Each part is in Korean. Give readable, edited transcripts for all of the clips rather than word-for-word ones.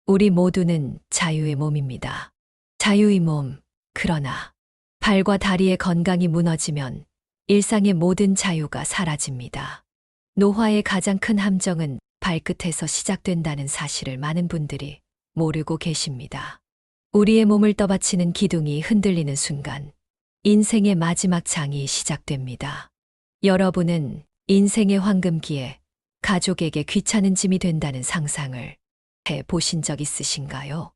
우리 모두는 자유의 몸입니다. 자유의 몸, 그러나 발과 다리의 건강이 무너지면 일상의 모든 자유가 사라집니다. 노화의 가장 큰 함정은 발끝에서 시작된다는 사실을 많은 분들이 모르고 계십니다. 우리의 몸을 떠받치는 기둥이 흔들리는 순간 인생의 마지막 장이 시작됩니다. 여러분은 인생의 황금기에 가족에게 귀찮은 짐이 된다는 상상을 해 보신 적 있으신가요?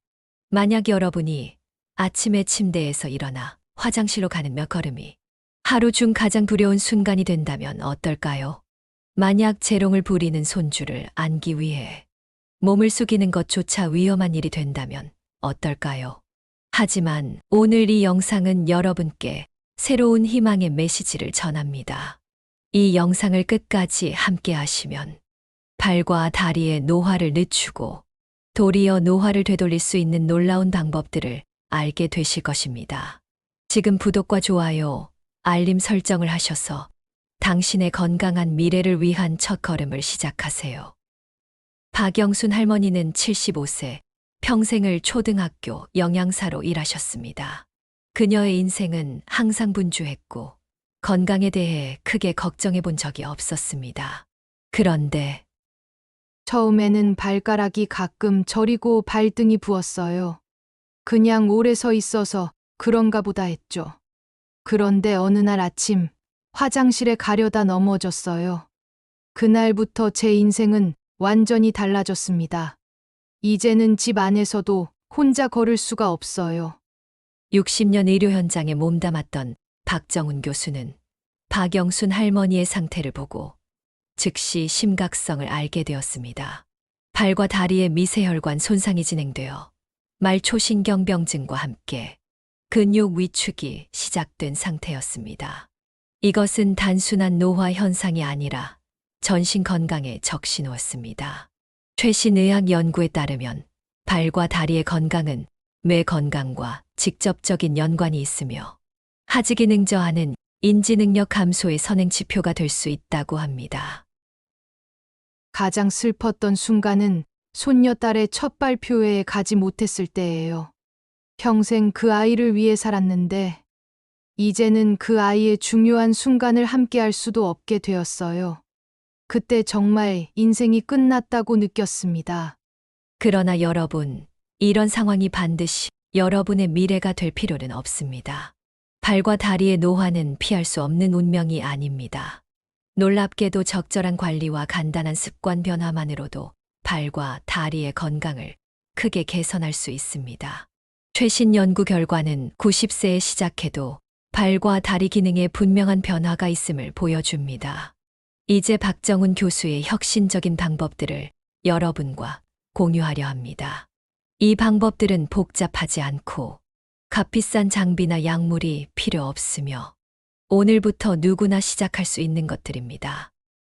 만약 여러분이 아침에 침대에서 일어나 화장실로 가는 몇 걸음이 하루 중 가장 두려운 순간이 된다면 어떨까요? 만약 재롱을 부리는 손주를 안기 위해 몸을 숙이는 것조차 위험한 일이 된다면 어떨까요? 하지만 오늘 이 영상은 여러분께 새로운 희망의 메시지를 전합니다. 이 영상을 끝까지 함께 하시면 발과 다리의 노화를 늦추고 도리어 노화를 되돌릴 수 있는 놀라운 방법들을 알게 되실 것입니다. 지금 구독과 좋아요, 알림 설정을 하셔서 당신의 건강한 미래를 위한 첫걸음을 시작하세요. 박영순 할머니는 75세, 평생을 초등학교 영양사로 일하셨습니다. 그녀의 인생은 항상 분주했고 건강에 대해 크게 걱정해 본 적이 없었습니다. 그런데 처음에는 발가락이 가끔 저리고 발등이 부었어요. 그냥 오래 서 있어서 그런가 보다 했죠. 그런데 어느 날 아침 화장실에 가려다 넘어졌어요. 그날부터 제 인생은 완전히 달라졌습니다. 이제는 집 안에서도 혼자 걸을 수가 없어요. 60년 의료 현장에 몸담았던 박정훈 교수는 박영순 할머니의 상태를 보고 즉시 심각성을 알게 되었습니다. 발과 다리의 미세혈관 손상이 진행되어 말초신경병증과 함께 근육 위축이 시작된 상태였습니다. 이것은 단순한 노화 현상이 아니라 전신 건강에 적신호였습니다. 최신 의학 연구에 따르면 발과 다리의 건강은 뇌 건강과 직접적인 연관이 있으며 하지 기능 저하는 인지 능력 감소의 선행 지표가 될 수 있다고 합니다. 가장 슬펐던 순간은 손녀딸의 첫 발표회에 가지 못했을 때예요. 평생 그 아이를 위해 살았는데 이제는 그 아이의 중요한 순간을 함께할 수도 없게 되었어요. 그때 정말 인생이 끝났다고 느꼈습니다. 그러나 여러분, 이런 상황이 반드시 여러분의 미래가 될 필요는 없습니다. 발과 다리의 노화는 피할 수 없는 운명이 아닙니다. 놀랍게도 적절한 관리와 간단한 습관 변화만으로도 발과 다리의 건강을 크게 개선할 수 있습니다. 최신 연구 결과는 90세에 시작해도 발과 다리 기능에 분명한 변화가 있음을 보여줍니다. 이제 박정훈 교수의 혁신적인 방법들을 여러분과 공유하려 합니다. 이 방법들은 복잡하지 않고 값비싼 장비나 약물이 필요 없으며 오늘부터 누구나 시작할 수 있는 것들입니다.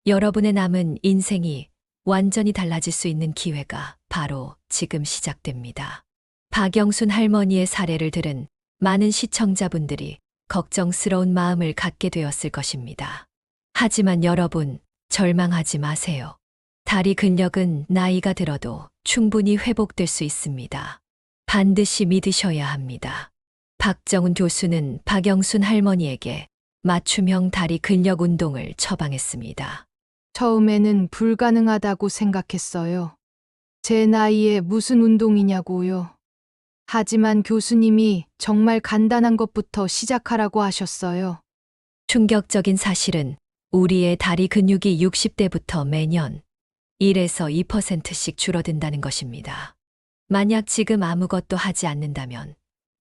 여러분의 남은 인생이 완전히 달라질 수 있는 기회가 바로 지금 시작됩니다. 박영순 할머니의 사례를 들은 많은 시청자분들이 걱정스러운 마음을 갖게 되었을 것입니다. 하지만 여러분, 절망하지 마세요. 다리 근력은 나이가 들어도 충분히 회복될 수 있습니다. 반드시 믿으셔야 합니다. 박정훈 교수는 박영순 할머니에게 맞춤형 다리 근력 운동을 처방했습니다. 처음에는 불가능하다고 생각했어요. 제 나이에 무슨 운동이냐고요. 하지만 교수님이 정말 간단한 것부터 시작하라고 하셨어요. 충격적인 사실은 우리의 다리 근육이 60대부터 매년 1에서 2%씩 줄어든다는 것입니다. 만약 지금 아무것도 하지 않는다면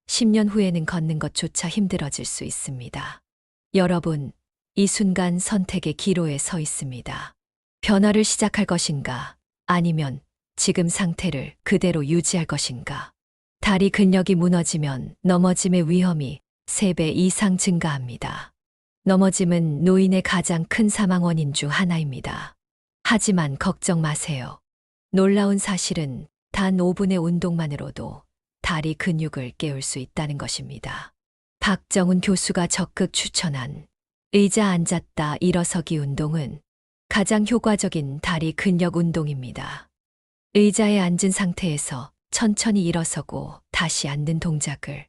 10년 후에는 걷는 것조차 힘들어질 수 있습니다. 여러분, 이 순간 선택의 기로에 서 있습니다. 변화를 시작할 것인가, 아니면 지금 상태를 그대로 유지할 것인가. 다리 근력이 무너지면 넘어짐의 위험이 3배 이상 증가합니다. 넘어짐은 노인의 가장 큰 사망 원인 중 하나입니다. 하지만 걱정 마세요. 놀라운 사실은 단 5분의 운동만으로도 다리 근육을 깨울 수 있다는 것입니다. 박정훈 교수가 적극 추천한 의자 앉았다 일어서기 운동은 가장 효과적인 다리 근력 운동입니다. 의자에 앉은 상태에서 천천히 일어서고 다시 앉는 동작을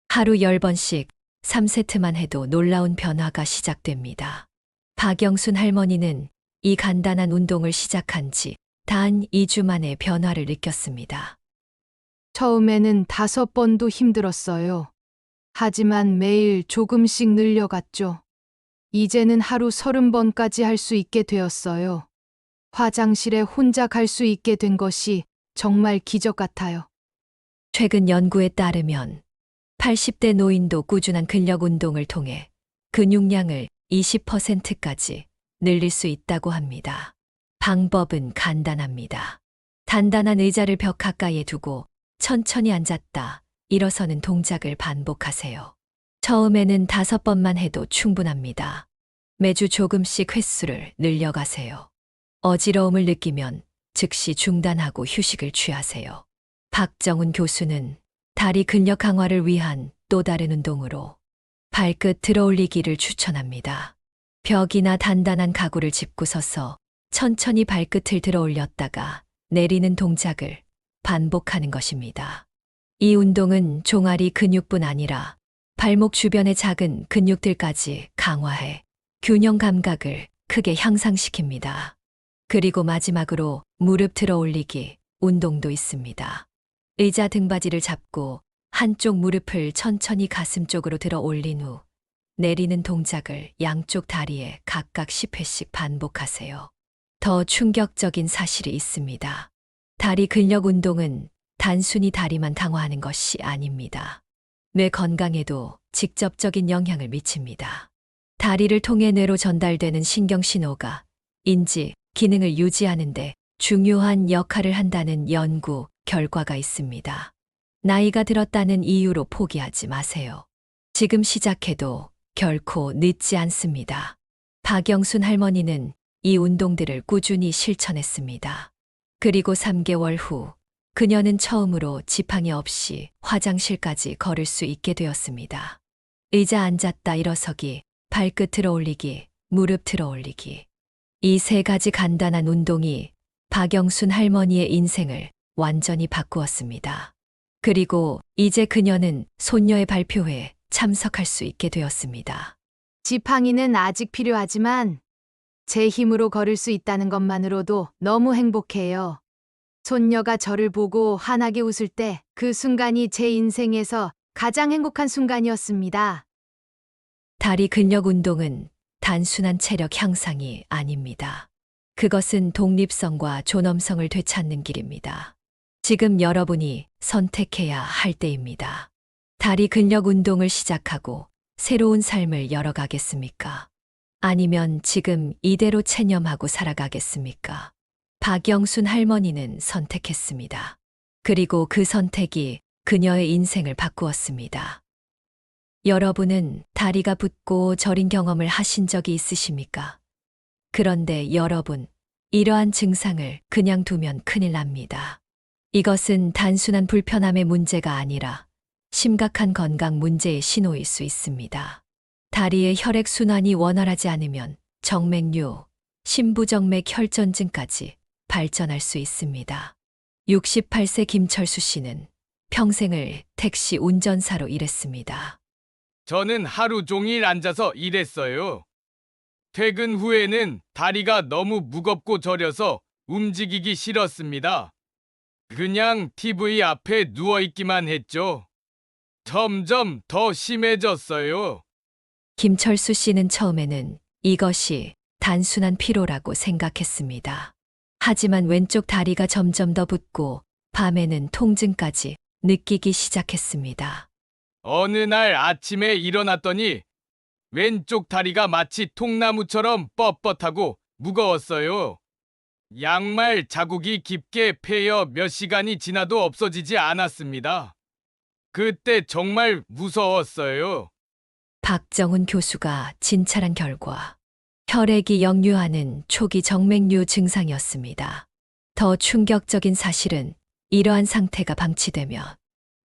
하루 10번씩 3세트만 해도 놀라운 변화가 시작됩니다. 박영순 할머니는 이 간단한 운동을 시작한 지 단 2주 만에 변화를 느꼈습니다. 처음에는 5번도 힘들었어요. 하지만 매일 조금씩 늘려갔죠. 이제는 하루 30번까지 할 수 있게 되었어요. 화장실에 혼자 갈 수 있게 된 것이 정말 기적 같아요. 최근 연구에 따르면 80대 노인도 꾸준한 근력 운동을 통해 근육량을 20%까지 늘릴 수 있다고 합니다. 방법은 간단합니다. 단단한 의자를 벽 가까이에 두고 천천히 앉았다 일어서는 동작을 반복하세요. 처음에는 5번만 해도 충분합니다. 매주 조금씩 횟수를 늘려가세요. 어지러움을 느끼면 즉시 중단하고 휴식을 취하세요. 박정훈 교수는 다리 근력 강화를 위한 또 다른 운동으로 발끝 들어 올리기를 추천합니다. 벽이나 단단한 가구를 짚고 서서 천천히 발끝을 들어 올렸다가 내리는 동작을 반복하는 것입니다. 이 운동은 종아리 근육뿐 아니라 발목 주변의 작은 근육들까지 강화해 균형 감각을 크게 향상시킵니다. 그리고 마지막으로 무릎 들어 올리기 운동도 있습니다. 의자 등받이를 잡고 한쪽 무릎을 천천히 가슴 쪽으로 들어 올린 후 내리는 동작을 양쪽 다리에 각각 10회씩 반복하세요. 더 충격적인 사실이 있습니다. 다리 근력 운동은 단순히 다리만 강화하는 것이 아닙니다. 뇌 건강에도 직접적인 영향을 미칩니다. 다리를 통해 뇌로 전달되는 신경신호가 인지, 기능을 유지하는 데 중요한 역할을 한다는 연구 결과가 있습니다. 나이가 들었다는 이유로 포기하지 마세요. 지금 시작해도 결코 늦지 않습니다. 박영순 할머니는 이 운동들을 꾸준히 실천했습니다. 그리고 3개월 후 그녀는 처음으로 지팡이 없이 화장실까지 걸을 수 있게 되었습니다. 의자 앉았다 일어서기, 발끝 들어 올리기, 무릎 들어 올리기. 이 3가지 간단한 운동이 박영순 할머니의 인생을 완전히 바꾸었습니다. 그리고 이제 그녀는 손녀의 발표회에 참석할 수 있게 되었습니다. 지팡이는 아직 필요하지만 제 힘으로 걸을 수 있다는 것만으로도 너무 행복해요. 손녀가 저를 보고 환하게 웃을 때 그 순간이 제 인생에서 가장 행복한 순간이었습니다. 다리 근력 운동은 단순한 체력 향상이 아닙니다. 그것은 독립성과 존엄성을 되찾는 길입니다. 지금 여러분이 선택해야 할 때입니다. 다리 근력 운동을 시작하고 새로운 삶을 열어가겠습니까? 아니면 지금 이대로 체념하고 살아가겠습니까? 박영순 할머니는 선택했습니다. 그리고 그 선택이 그녀의 인생을 바꾸었습니다. 여러분은 다리가 붓고 저린 경험을 하신 적이 있으십니까? 그런데 여러분, 이러한 증상을 그냥 두면 큰일 납니다. 이것은 단순한 불편함의 문제가 아니라 심각한 건강 문제의 신호일 수 있습니다. 다리의 혈액순환이 원활하지 않으면 정맥류, 심부정맥 혈전증까지 발전할 수 있습니다. 68세 김철수 씨는 평생을 택시 운전사로 일했습니다. 저는 하루 종일 앉아서 일했어요. 퇴근 후에는 다리가 너무 무겁고 저려서 움직이기 싫었습니다. 그냥 TV 앞에 누워있기만 했죠. 점점 더 심해졌어요. 김철수 씨는 처음에는 이것이 단순한 피로라고 생각했습니다. 하지만 왼쪽 다리가 점점 더 붓고 밤에는 통증까지 느끼기 시작했습니다. 어느 날 아침에 일어났더니 왼쪽 다리가 마치 통나무처럼 뻣뻣하고 무거웠어요. 양말 자국이 깊게 패여 몇 시간이 지나도 없어지지 않았습니다. 그때 정말 무서웠어요. 박정훈 교수가 진찰한 결과 혈액이 역류하는 초기 정맥류 증상이었습니다. 더 충격적인 사실은 이러한 상태가 방치되면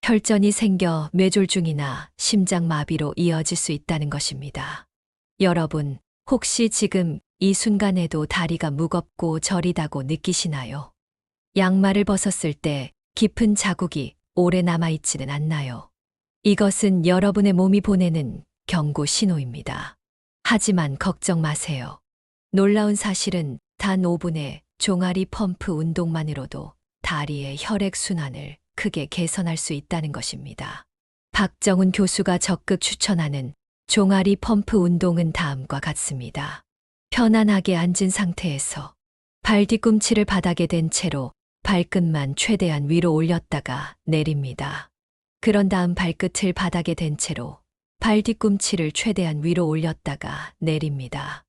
혈전이 생겨 뇌졸중이나 심장마비로 이어질 수 있다는 것입니다. 여러분, 혹시 지금 이 순간에도 다리가 무겁고 저리다고 느끼시나요? 양말을 벗었을 때 깊은 자국이 오래 남아있지는 않나요? 이것은 여러분의 몸이 보내는 경고 신호입니다. 하지만 걱정 마세요. 놀라운 사실은 단 5분의 종아리 펌프 운동만으로도 다리의 혈액순환을 크게 개선할 수 있다는 것입니다. 박정훈 교수가 적극 추천하는 종아리 펌프 운동은 다음과 같습니다. 편안하게 앉은 상태에서 발 뒤꿈치를 바닥에 댄 채로 발끝만 최대한 위로 올렸다가 내립니다. 그런 다음 발끝을 바닥에 댄 채로 발 뒤꿈치를 최대한 위로 올렸다가 내립니다.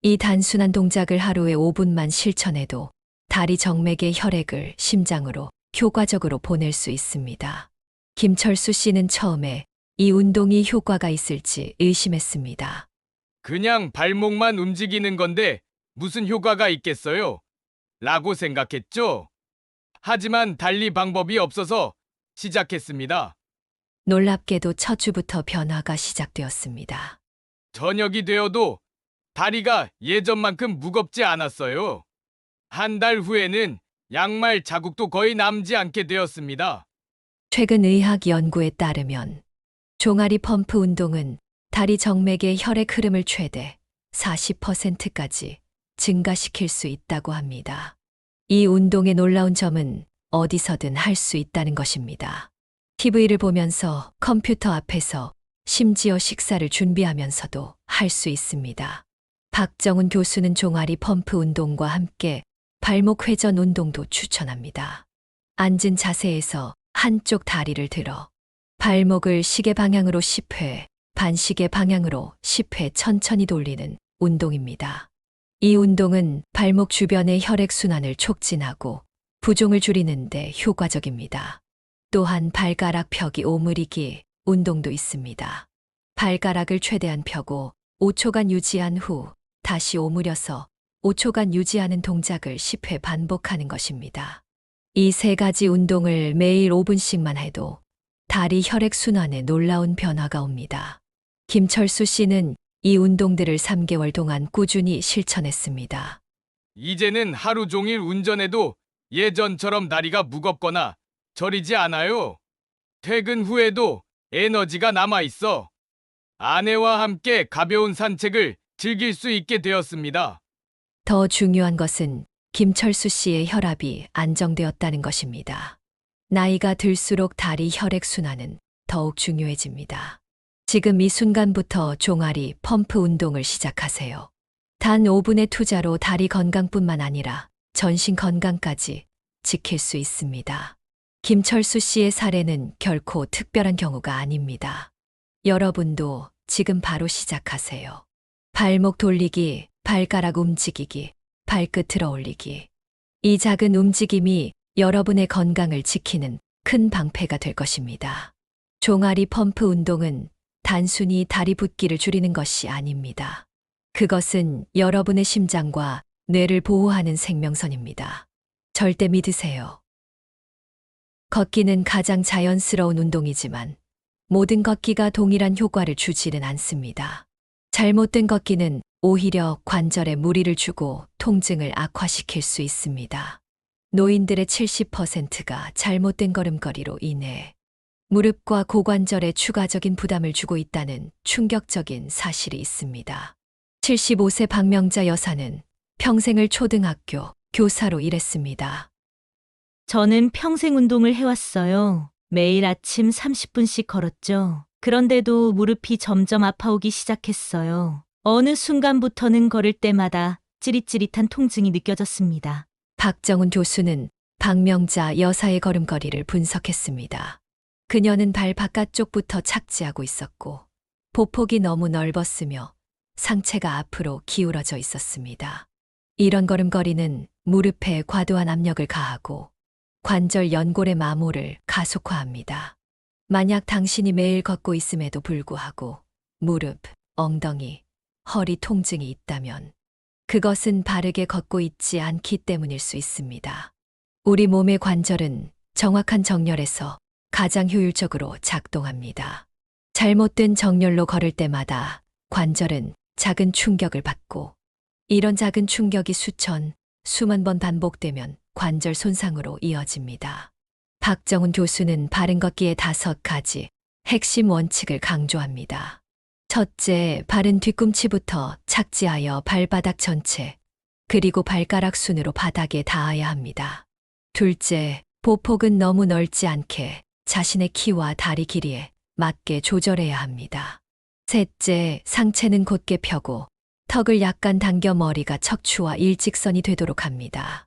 이 단순한 동작을 하루에 5분만 실천해도 다리 정맥의 혈액을 심장으로 효과적으로 보낼 수 있습니다. 김철수 씨는 처음에 이 운동이 효과가 있을지 의심했습니다. 그냥 발목만 움직이는 건데 무슨 효과가 있겠어요? 라고 생각했죠. 하지만 달리 방법이 없어서 시작했습니다. 놀랍게도 첫 주부터 변화가 시작되었습니다. 저녁이 되어도 다리가 예전만큼 무겁지 않았어요. 한 달 후에는 양말 자국도 거의 남지 않게 되었습니다. 최근 의학 연구에 따르면 종아리 펌프 운동은 다리 정맥의 혈액 흐름을 최대 40%까지 증가시킬 수 있다고 합니다. 이 운동의 놀라운 점은 어디서든 할 수 있다는 것입니다. TV를 보면서 컴퓨터 앞에서 심지어 식사를 준비하면서도 할 수 있습니다. 박정훈 교수는 종아리 펌프 운동과 함께 발목 회전 운동도 추천합니다. 앉은 자세에서 한쪽 다리를 들어 발목을 시계 방향으로 10회, 반시계 방향으로 10회 천천히 돌리는 운동입니다. 이 운동은 발목 주변의 혈액순환을 촉진하고 부종을 줄이는 데 효과적입니다. 또한 발가락 펴기 오므리기 운동도 있습니다. 발가락을 최대한 펴고 5초간 유지한 후 다시 오므려서 5초간 유지하는 동작을 10회 반복하는 것입니다. 이 세 가지 운동을 매일 5분씩만 해도 다리 혈액순환에 놀라운 변화가 옵니다. 김철수 씨는 이 운동들을 3개월 동안 꾸준히 실천했습니다. 이제는 하루 종일 운전해도 예전처럼 다리가 무겁거나 저리지 않아요. 퇴근 후에도 에너지가 남아 있어 아내와 함께 가벼운 산책을 즐길 수 있게 되었습니다. 더 중요한 것은 김철수 씨의 혈압이 안정되었다는 것입니다. 나이가 들수록 다리 혈액순환은 더욱 중요해집니다. 지금 이 순간부터 종아리 펌프 운동을 시작하세요. 단 5분의 투자로 다리 건강뿐만 아니라 전신 건강까지 지킬 수 있습니다. 김철수 씨의 사례는 결코 특별한 경우가 아닙니다. 여러분도 지금 바로 시작하세요. 발목 돌리기, 발가락 움직이기, 발끝 들어 올리기. 이 작은 움직임이 여러분의 건강을 지키는 큰 방패가 될 것입니다. 종아리 펌프 운동은 단순히 다리 붓기를 줄이는 것이 아닙니다. 그것은 여러분의 심장과 뇌를 보호하는 생명선입니다. 절대 믿으세요. 걷기는 가장 자연스러운 운동이지만 모든 걷기가 동일한 효과를 주지는 않습니다. 잘못된 걷기는 오히려 관절에 무리를 주고 통증을 악화시킬 수 있습니다. 노인들의 70%가 잘못된 걸음걸이로 인해 무릎과 고관절에 추가적인 부담을 주고 있다는 충격적인 사실이 있습니다. 75세 박명자 여사는 평생을 초등학교 교사로 일했습니다. 저는 평생 운동을 해왔어요. 매일 아침 30분씩 걸었죠. 그런데도 무릎이 점점 아파오기 시작했어요. 어느 순간부터는 걸을 때마다 찌릿찌릿한 통증이 느껴졌습니다. 박정훈 교수는 박명자 여사의 걸음걸이를 분석했습니다. 그녀는 발 바깥쪽부터 착지하고 있었고 보폭이 너무 넓었으며 상체가 앞으로 기울어져 있었습니다. 이런 걸음걸이는 무릎에 과도한 압력을 가하고 관절 연골의 마모를 가속화합니다. 만약 당신이 매일 걷고 있음에도 불구하고 무릎, 엉덩이, 허리 통증이 있다면 그것은 바르게 걷고 있지 않기 때문일 수 있습니다. 우리 몸의 관절은 정확한 정렬에서 가장 효율적으로 작동합니다. 잘못된 정렬로 걸을 때마다 관절은 작은 충격을 받고 이런 작은 충격이 수천, 수만 번 반복되면 관절 손상으로 이어집니다. 박정훈 교수는 바른 걷기의 5가지 핵심 원칙을 강조합니다. 첫째, 바른 뒤꿈치부터 착지하여 발바닥 전체, 그리고 발가락 순으로 바닥에 닿아야 합니다. 둘째, 보폭은 너무 넓지 않게 자신의 키와 다리 길이에 맞게 조절해야 합니다. 셋째, 상체는 곧게 펴고 턱을 약간 당겨 머리가 척추와 일직선이 되도록 합니다.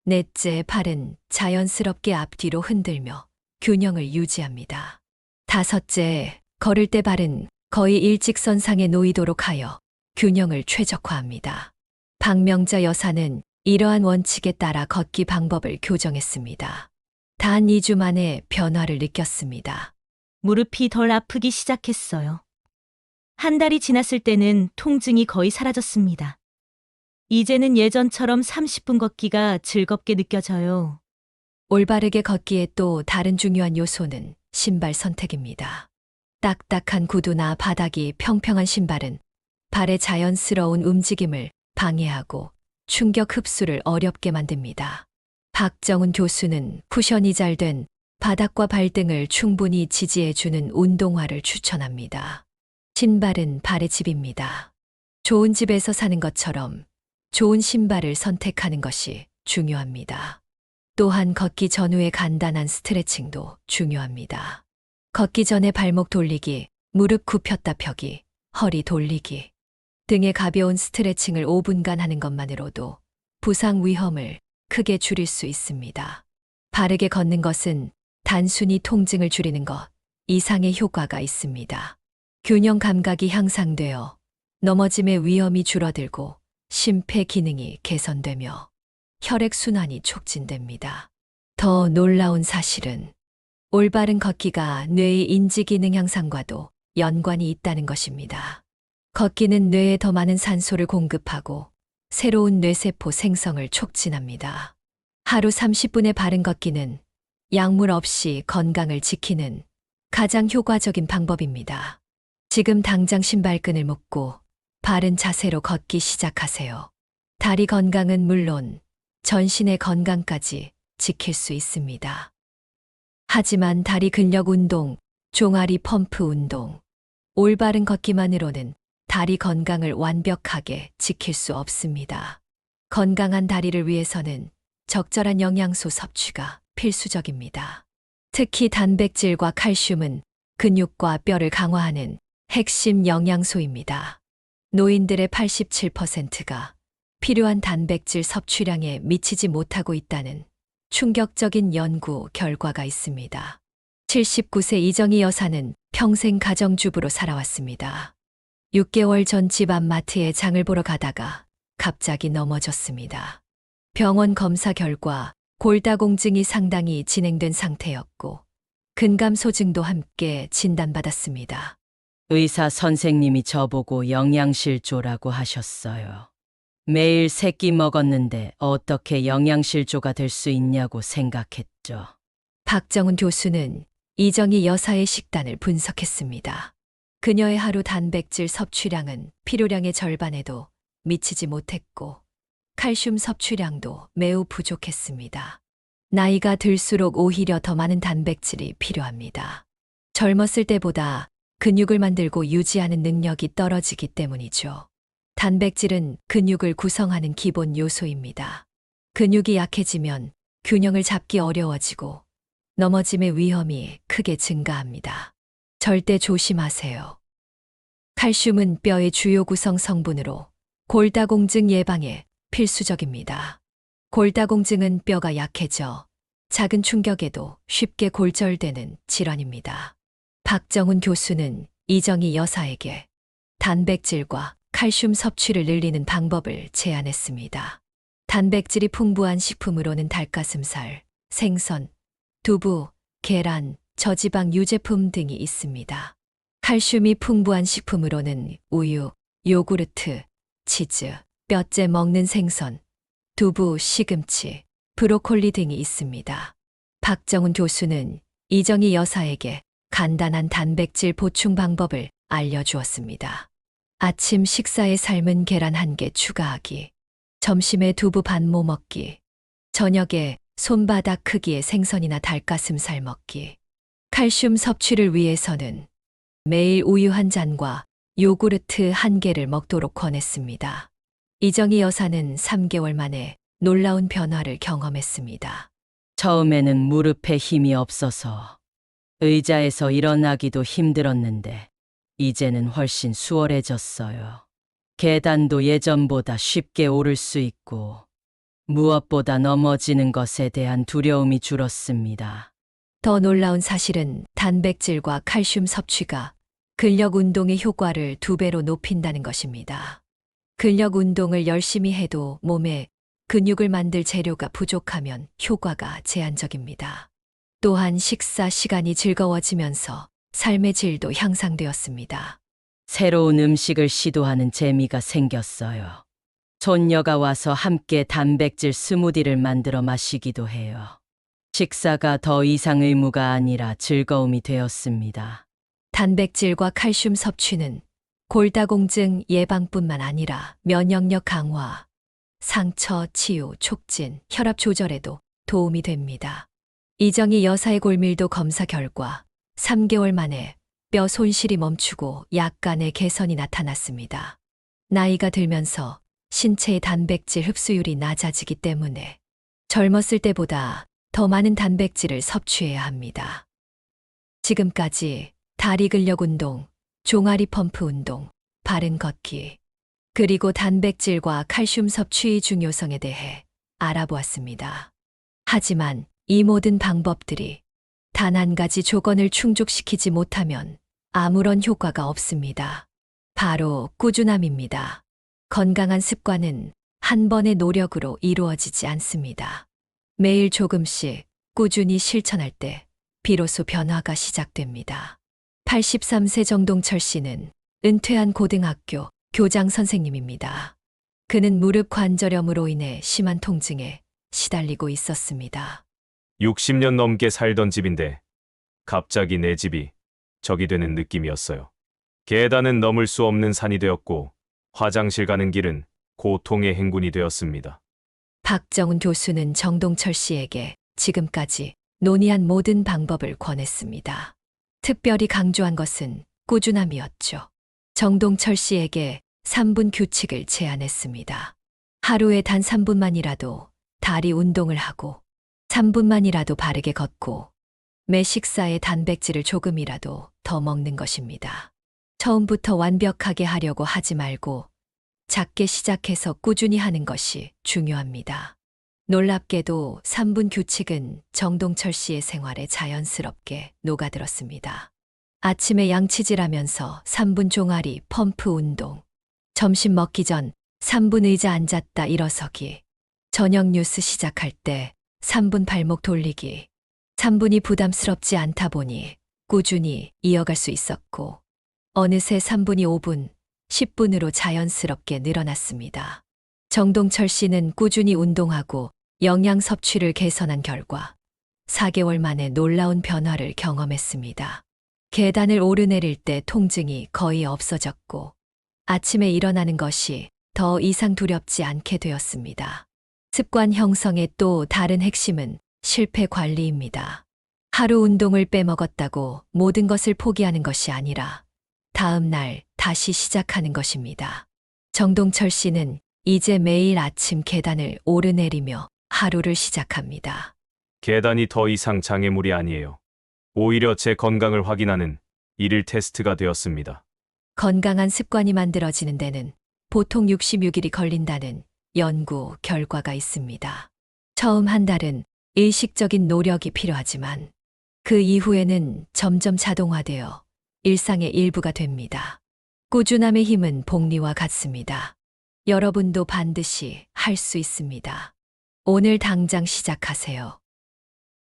넷째, 팔은 자연스럽게 앞뒤로 흔들며 균형을 유지합니다. 다섯째, 걸을 때 발은 거의 일직선상에 놓이도록 하여 균형을 최적화합니다. 박명자 여사는 이러한 원칙에 따라 걷기 방법을 교정했습니다. 단 2주 만에 변화를 느꼈습니다. 무릎이 덜 아프기 시작했어요. 한 달이 지났을 때는 통증이 거의 사라졌습니다. 이제는 예전처럼 30분 걷기가 즐겁게 느껴져요. 올바르게 걷기에 또 다른 중요한 요소는 신발 선택입니다. 딱딱한 구두나 바닥이 평평한 신발은 발의 자연스러운 움직임을 방해하고 충격 흡수를 어렵게 만듭니다. 박정훈 교수는 쿠션이 잘 된 바닥과 발등을 충분히 지지해주는 운동화를 추천합니다. 신발은 발의 집입니다. 좋은 집에서 사는 것처럼 좋은 신발을 선택하는 것이 중요합니다. 또한 걷기 전후의 간단한 스트레칭도 중요합니다. 걷기 전에 발목 돌리기, 무릎 굽혔다 펴기, 허리 돌리기 등의 가벼운 스트레칭을 5분간 하는 것만으로도 부상 위험을 크게 줄일 수 있습니다. 바르게 걷는 것은 단순히 통증을 줄이는 것 이상의 효과가 있습니다. 균형 감각이 향상되어 넘어짐의 위험이 줄어들고 심폐 기능이 개선되며 혈액순환이 촉진됩니다. 더 놀라운 사실은 올바른 걷기가 뇌의 인지 기능 향상과도 연관이 있다는 것입니다. 걷기는 뇌에 더 많은 산소를 공급하고 새로운 뇌세포 생성을 촉진합니다. 하루 30분의 바른 걷기는 약물 없이 건강을 지키는 가장 효과적인 방법입니다. 지금 당장 신발끈을 묶고 바른 자세로 걷기 시작하세요. 다리 건강은 물론 전신의 건강까지 지킬 수 있습니다. 하지만 다리 근력 운동, 종아리 펌프 운동, 올바른 걷기만으로는 다리 건강을 완벽하게 지킬 수 없습니다. 건강한 다리를 위해서는 적절한 영양소 섭취가 필수적입니다. 특히 단백질과 칼슘은 근육과 뼈를 강화하는 핵심 영양소입니다. 노인들의 87%가 필요한 단백질 섭취량에 미치지 못하고 있다는 충격적인 연구 결과가 있습니다. 79세 이정희 여사는 평생 가정주부로 살아왔습니다. 6개월 전 집 앞 마트에 장을 보러 가다가 갑자기 넘어졌습니다. 병원 검사 결과 골다공증이 상당히 진행된 상태였고 근감소증도 함께 진단받았습니다. 의사 선생님이 저보고 영양실조라고 하셨어요. 매일 3끼 먹었는데 어떻게 영양실조가 될 수 있냐고 생각했죠. 박정훈 교수는 이정희 여사의 식단을 분석했습니다. 그녀의 하루 단백질 섭취량은 필요량의 절반에도 미치지 못했고 칼슘 섭취량도 매우 부족했습니다. 나이가 들수록 오히려 더 많은 단백질이 필요합니다. 젊었을 때보다 근육을 만들고 유지하는 능력이 떨어지기 때문이죠. 단백질은 근육을 구성하는 기본 요소입니다. 근육이 약해지면 균형을 잡기 어려워지고 넘어짐의 위험이 크게 증가합니다. 절대 조심하세요. 칼슘은 뼈의 주요 구성 성분으로 골다공증 예방에 필수적입니다. 골다공증은 뼈가 약해져 작은 충격에도 쉽게 골절되는 질환입니다. 박정훈 교수는 이정희 여사에게 단백질과 칼슘 섭취를 늘리는 방법을 제안했습니다. 단백질이 풍부한 식품으로는 닭가슴살, 생선, 두부, 계란, 저지방 유제품 등이 있습니다. 칼슘이 풍부한 식품으로는 우유, 요구르트, 치즈, 뼈째 먹는 생선, 두부, 시금치, 브로콜리 등이 있습니다. 박정훈 교수는 이정희 여사에게 간단한 단백질 보충 방법을 알려주었습니다. 아침 식사에 삶은 계란 1개 추가하기, 점심에 두부 반모 먹기, 저녁에 손바닥 크기의 생선이나 닭가슴살 먹기. 칼슘 섭취를 위해서는 매일 우유 한 잔과 요구르트 한 개를 먹도록 권했습니다. 이정희 여사는 3개월 만에 놀라운 변화를 경험했습니다. 처음에는 무릎에 힘이 없어서 의자에서 일어나기도 힘들었는데 이제는 훨씬 수월해졌어요. 계단도 예전보다 쉽게 오를 수 있고 무엇보다 넘어지는 것에 대한 두려움이 줄었습니다. 더 놀라운 사실은 단백질과 칼슘 섭취가 근력 운동의 효과를 2배로 높인다는 것입니다. 근력 운동을 열심히 해도 몸에 근육을 만들 재료가 부족하면 효과가 제한적입니다. 또한 식사 시간이 즐거워지면서 삶의 질도 향상되었습니다. 새로운 음식을 시도하는 재미가 생겼어요. 손녀가 와서 함께 단백질 스무디를 만들어 마시기도 해요. 식사가 더 이상 의무가 아니라 즐거움이 되었습니다. 단백질과 칼슘 섭취는 골다공증 예방뿐만 아니라 면역력 강화, 상처 치유, 촉진, 혈압 조절에도 도움이 됩니다. 이정희 여사의 골밀도 검사 결과 3개월 만에 뼈 손실이 멈추고 약간의 개선이 나타났습니다. 나이가 들면서 신체의 단백질 흡수율이 낮아지기 때문에 젊었을 때보다 더 많은 단백질을 섭취해야 합니다. 지금까지 다리 근력 운동, 종아리 펌프 운동, 바른 걷기, 그리고 단백질과 칼슘 섭취의 중요성에 대해 알아보았습니다. 하지만 이 모든 방법들이 단 한 가지 조건을 충족시키지 못하면 아무런 효과가 없습니다. 바로 꾸준함입니다. 건강한 습관은 한 번의 노력으로 이루어지지 않습니다. 매일 조금씩 꾸준히 실천할 때 비로소 변화가 시작됩니다. 83세 정동철 씨는 은퇴한 고등학교 교장 선생님입니다. 그는 무릎 관절염으로 인해 심한 통증에 시달리고 있었습니다. 60년 넘게 살던 집인데 갑자기 내 집이 적이 되는 느낌이었어요. 계단은 넘을 수 없는 산이 되었고 화장실 가는 길은 고통의 행군이 되었습니다. 박정훈 교수는 정동철 씨에게 지금까지 논의한 모든 방법을 권했습니다. 특별히 강조한 것은 꾸준함이었죠. 정동철 씨에게 3분 규칙을 제안했습니다. 하루에 단 3분만이라도 다리 운동을 하고 3분만이라도 바르게 걷고 매 식사에 단백질을 조금이라도 더 먹는 것입니다. 처음부터 완벽하게 하려고 하지 말고 작게 시작해서 꾸준히 하는 것이 중요합니다. 놀랍게도 3분 규칙은 정동철 씨의 생활에 자연스럽게 녹아들었습니다. 아침에 양치질하면서 3분 종아리 펌프 운동, 점심 먹기 전 3분 의자 앉았다 일어서기, 저녁 뉴스 시작할 때 3분 발목 돌리기, 3분이 부담스럽지 않다 보니 꾸준히 이어갈 수 있었고 어느새 3분이 5분, 10분으로 자연스럽게 늘어났습니다. 정동철 씨는 꾸준히 운동하고 영양 섭취를 개선한 결과 4개월 만에 놀라운 변화를 경험했습니다. 계단을 오르내릴 때 통증이 거의 없어졌고 아침에 일어나는 것이 더 이상 두렵지 않게 되었습니다. 습관 형성의 또 다른 핵심은 실패 관리입니다. 하루 운동을 빼먹었다고 모든 것을 포기하는 것이 아니라 다음 날 다시 시작하는 것입니다. 정동철 씨는 이제 매일 아침 계단을 오르내리며 하루를 시작합니다. 계단이 더 이상 장애물이 아니에요. 오히려 제 건강을 확인하는 일일 테스트가 되었습니다. 건강한 습관이 만들어지는 데는 보통 66일이 걸린다는 연구 결과가 있습니다. 처음 한 달은 일식적인 노력이 필요하지만 그 이후에는 점점 자동화되어 일상의 일부가 됩니다. 꾸준함의 힘은 복리와 같습니다. 여러분도 반드시 할 수 있습니다. 오늘 당장 시작하세요.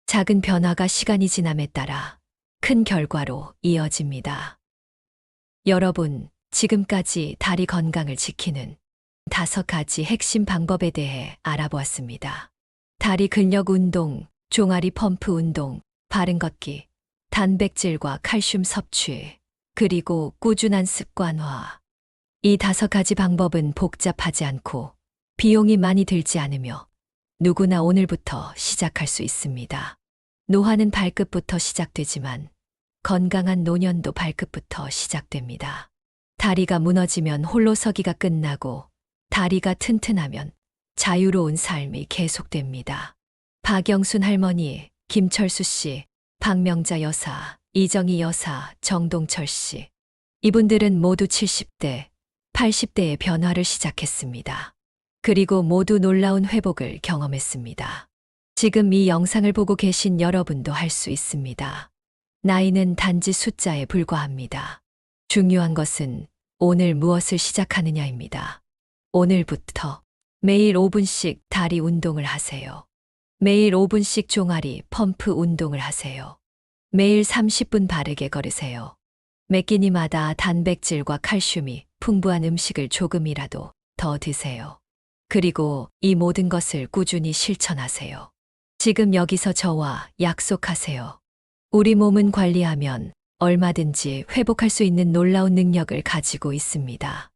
작은 변화가 시간이 지남에 따라 큰 결과로 이어집니다. 여러분, 지금까지 다리 건강을 지키는 5가지 핵심 방법에 대해 알아보았습니다. 다리 근력 운동, 종아리 펌프 운동, 바른 걷기, 단백질과 칼슘 섭취, 그리고 꾸준한 습관화. 이 5가지 방법은 복잡하지 않고 비용이 많이 들지 않으며 누구나 오늘부터 시작할 수 있습니다. 노화는 발끝부터 시작되지만 건강한 노년도 발끝부터 시작됩니다. 다리가 무너지면 홀로 서기가 끝나고 다리가 튼튼하면 자유로운 삶이 계속됩니다. 박영순 할머니, 김철수 씨, 박명자 여사, 이정희 여사, 정동철 씨. 이분들은 모두 70대, 80대의 변화를 시작했습니다. 그리고 모두 놀라운 회복을 경험했습니다. 지금 이 영상을 보고 계신 여러분도 할 수 있습니다. 나이는 단지 숫자에 불과합니다. 중요한 것은 오늘 무엇을 시작하느냐입니다. 오늘부터 매일 5분씩 다리 운동을 하세요. 매일 5분씩 종아리 펌프 운동을 하세요. 매일 30분 바르게 걸으세요. 매 끼니마다 단백질과 칼슘이 풍부한 음식을 조금이라도 더 드세요. 그리고 이 모든 것을 꾸준히 실천하세요. 지금 여기서 저와 약속하세요. 우리 몸은 관리하면 얼마든지 회복할 수 있는 놀라운 능력을 가지고 있습니다.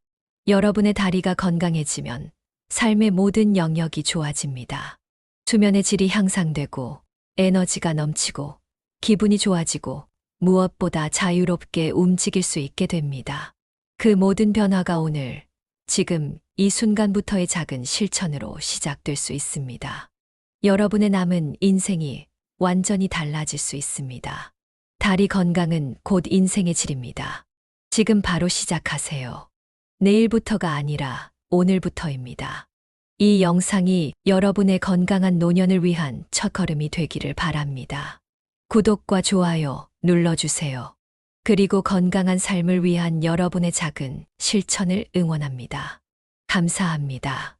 여러분의 다리가 건강해지면 삶의 모든 영역이 좋아집니다. 수면의 질이 향상되고 에너지가 넘치고 기분이 좋아지고 무엇보다 자유롭게 움직일 수 있게 됩니다. 그 모든 변화가 오늘, 지금 이 순간부터의 작은 실천으로 시작될 수 있습니다. 여러분의 남은 인생이 완전히 달라질 수 있습니다. 다리 건강은 곧 인생의 질입니다. 지금 바로 시작하세요. 내일부터가 아니라 오늘부터입니다. 이 영상이 여러분의 건강한 노년을 위한 첫걸음이 되기를 바랍니다. 구독과 좋아요 눌러주세요. 그리고 건강한 삶을 위한 여러분의 작은 실천을 응원합니다. 감사합니다.